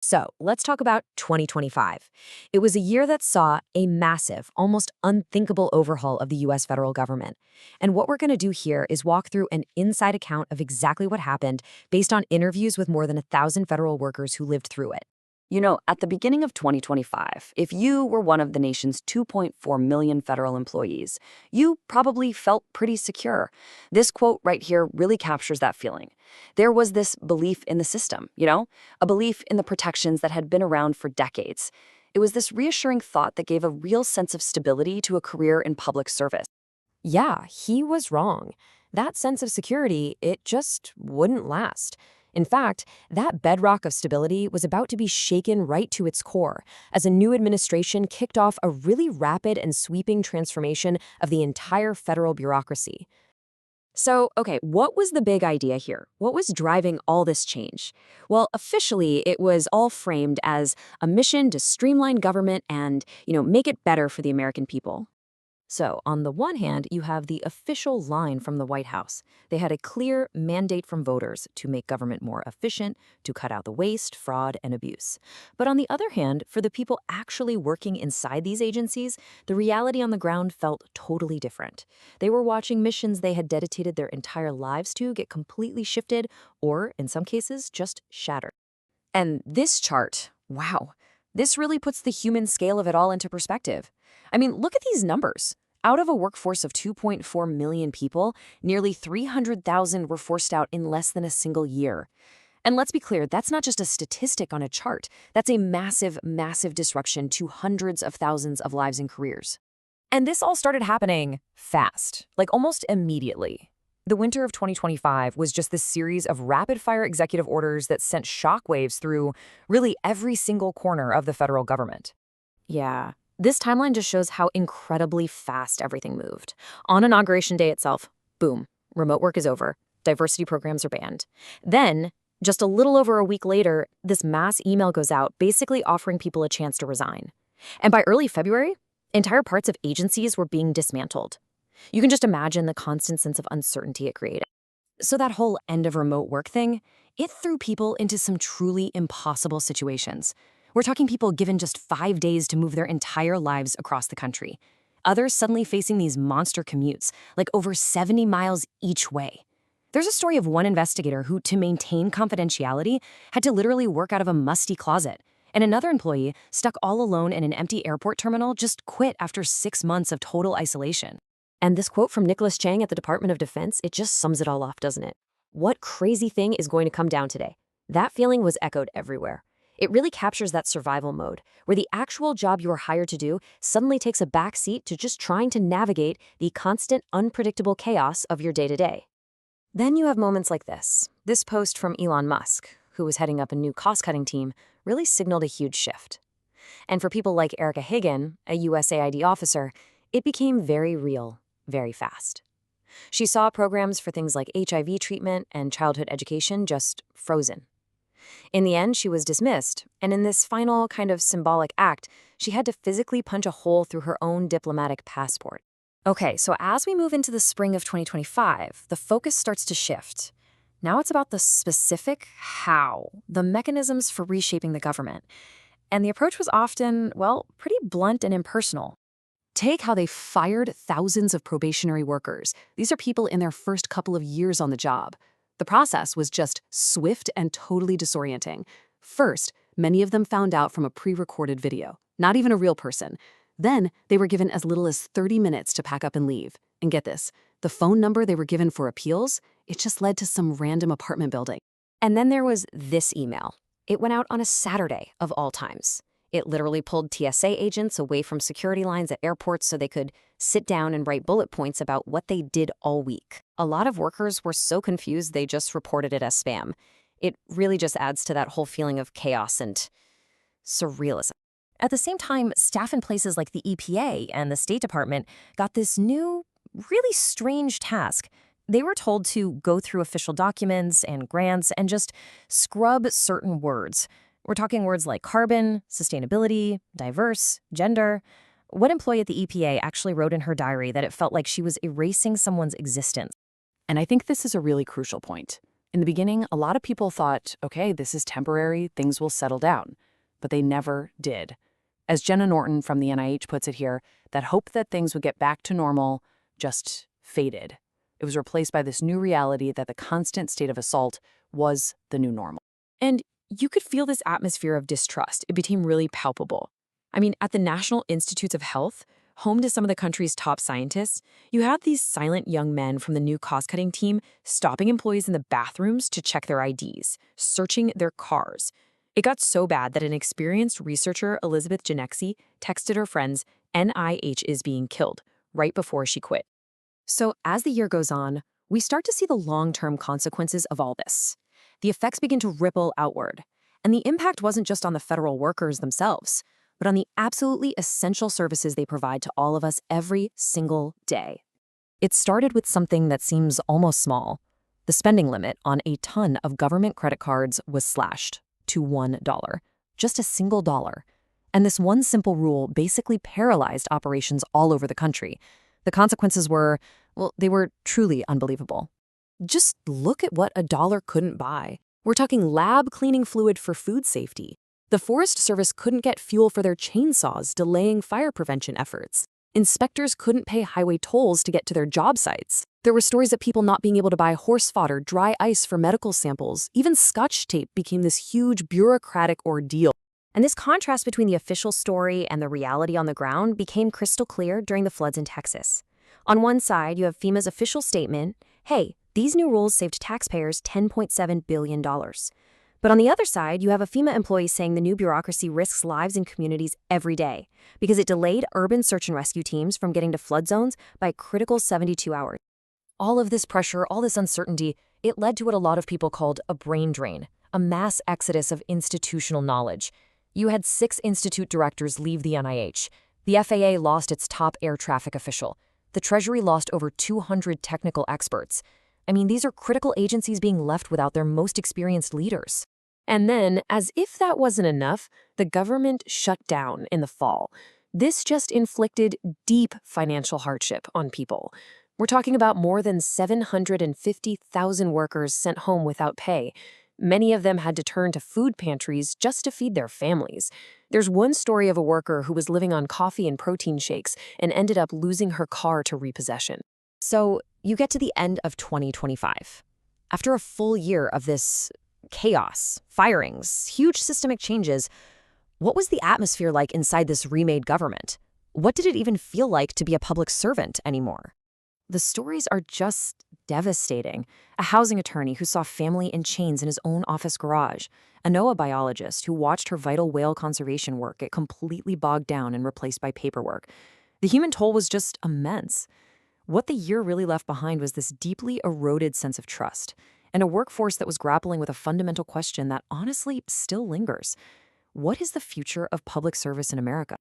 So let's talk about 2025. It was a year that saw a massive, almost unthinkable overhaul of the US federal government. And what we're going to do here is walk through an inside account of exactly what happened based on interviews with more than 1,000 federal workers who lived through it. At the beginning of 2025, if you were one of the nation's 2.4 million federal employees, you probably felt pretty secure. This quote right here really captures that feeling. There was this belief in the system, a belief in the protections that had been around for decades. It was this reassuring thought that gave a real sense of stability to a career in public service. Yeah, he was wrong. That sense of security, it just wouldn't last. In fact, that bedrock of stability was about to be shaken right to its core as a new administration kicked off a really rapid and sweeping transformation of the entire federal bureaucracy. So, okay, what was the big idea here? What was driving all this change? Well, officially, it was all framed as a mission to streamline government and, make it better for the American people. So, on the one hand, you have the official line from the White House. They had a clear mandate from voters to make government more efficient, to cut out the waste, fraud, and abuse. But on the other hand, for the people actually working inside these agencies, the reality on the ground felt totally different. They were watching missions they had dedicated their entire lives to get completely shifted, or, in some cases, just shattered. And this chart, wow, this really puts the human scale of it all into perspective. I mean, look at these numbers. Out of a workforce of 2.4 million people, nearly 300,000 were forced out in less than a single year. And let's be clear, that's not just a statistic on a chart. That's a massive, massive disruption to hundreds of thousands of lives and careers. And this all started happening fast, like almost immediately. The winter of 2025 was just this series of rapid-fire executive orders that sent shockwaves through really every single corner of the federal government. Yeah. This timeline just shows how incredibly fast everything moved. On Inauguration Day itself, boom, remote work is over, diversity programs are banned. Then, just a little over a week later, this mass email goes out basically offering people a chance to resign. And by early February, entire parts of agencies were being dismantled. You can just imagine the constant sense of uncertainty it created. So that whole end of remote work thing, it threw people into some truly impossible situations. We're talking people given just 5 days to move their entire lives across the country. Others suddenly facing these monster commutes, like over 70 miles each way. There's a story of one investigator who, to maintain confidentiality, had to literally work out of a musty closet. And another employee, stuck all alone in an empty airport terminal, just quit after 6 months of total isolation. And this quote from Nicholas Chang at the Department of Defense, it just sums it all off, doesn't it? What crazy thing is going to come down today? That feeling was echoed everywhere. It really captures that survival mode, where the actual job you are hired to do suddenly takes a back seat to just trying to navigate the constant, unpredictable chaos of your day-to-day. Then you have moments like this. This post from Elon Musk, who was heading up a new cost-cutting team, really signaled a huge shift. And for people like Erica Higgin, a USAID officer, it became very real, very fast. She saw programs for things like HIV treatment and childhood education just frozen. In the end, she was dismissed, and in this final kind of symbolic act, she had to physically punch a hole through her own diplomatic passport. Okay, so as we move into the spring of 2025, the focus starts to shift. Now it's about the specific how, the mechanisms for reshaping the government. And the approach was often, well, pretty blunt and impersonal. Take how they fired thousands of probationary workers. These are people in their first couple of years on the job. The process was just swift and totally disorienting. First, many of them found out from a pre-recorded video, not even a real person. Then, they were given as little as 30 minutes to pack up and leave. And get this, the phone number they were given for appeals, it just led to some random apartment building. And then there was this email. It went out on a Saturday of all times. It literally pulled TSA agents away from security lines at airports so they could sit down and write bullet points about what they did all week. A lot of workers were so confused they just reported it as spam. It really just adds to that whole feeling of chaos and surrealism. At the same time, staff in places like the EPA and the State Department got this new, really strange task. They were told to go through official documents and grants and just scrub certain words. We're talking words like carbon, sustainability, diverse, gender. One employee at the EPA actually wrote in her diary that it felt like she was erasing someone's existence. And I think this is a really crucial point. In the beginning, a lot of people thought, okay, this is temporary, things will settle down. But they never did. As Jenna Norton from the NIH puts it here, that hope that things would get back to normal just faded. It was replaced by this new reality that the constant state of assault was the new normal. And you could feel this atmosphere of distrust. It became really palpable. I mean, at the National Institutes of Health, home to some of the country's top scientists, you had these silent young men from the new cost-cutting team stopping employees in the bathrooms to check their IDs, searching their cars. It got so bad that an experienced researcher, Elizabeth Genexi, texted her friends, "NIH is being killed," right before she quit. So as the year goes on, we start to see the long-term consequences of all this. The effects begin to ripple outward. And the impact wasn't just on the federal workers themselves, but on the absolutely essential services they provide to all of us every single day. It started with something that seems almost small. The spending limit on a ton of government credit cards was slashed to $1, just a single dollar. And this one simple rule basically paralyzed operations all over the country. The consequences were, well, they were truly unbelievable. Just look at what a dollar couldn't buy. We're talking lab cleaning fluid for food safety. The Forest Service couldn't get fuel for their chainsaws, delaying fire prevention efforts. Inspectors couldn't pay highway tolls to get to their job sites. There were stories of people not being able to buy horse fodder, dry ice for medical samples. Even Scotch tape became this huge bureaucratic ordeal. And this contrast between the official story and the reality on the ground became crystal clear during the floods in Texas. On one side, you have FEMA's official statement, hey, these new rules saved taxpayers $10.7 billion. But on the other side, you have a FEMA employee saying the new bureaucracy risks lives in communities every day because it delayed urban search and rescue teams from getting to flood zones by a critical 72 hours. All of this pressure, all this uncertainty, it led to what a lot of people called a brain drain, a mass exodus of institutional knowledge. You had 6 institute directors leave the NIH. The FAA lost its top air traffic official. The Treasury lost over 200 technical experts. I mean, these are critical agencies being left without their most experienced leaders. And then, as if that wasn't enough, the government shut down in the fall. This just inflicted deep financial hardship on people. We're talking about more than 750,000 workers sent home without pay. Many of them had to turn to food pantries just to feed their families. There's one story of a worker who was living on coffee and protein shakes and ended up losing her car to repossession. So you get to the end of 2025. After a full year of this chaos, firings, huge systemic changes, what was the atmosphere like inside this remade government? What did it even feel like to be a public servant anymore? The stories are just devastating. A housing attorney who saw family in chains in his own office garage. A NOAA biologist who watched her vital whale conservation work get completely bogged down and replaced by paperwork. The human toll was just immense. What the year really left behind was this deeply eroded sense of trust, and a workforce that was grappling with a fundamental question that honestly still lingers. What is the future of public service in America?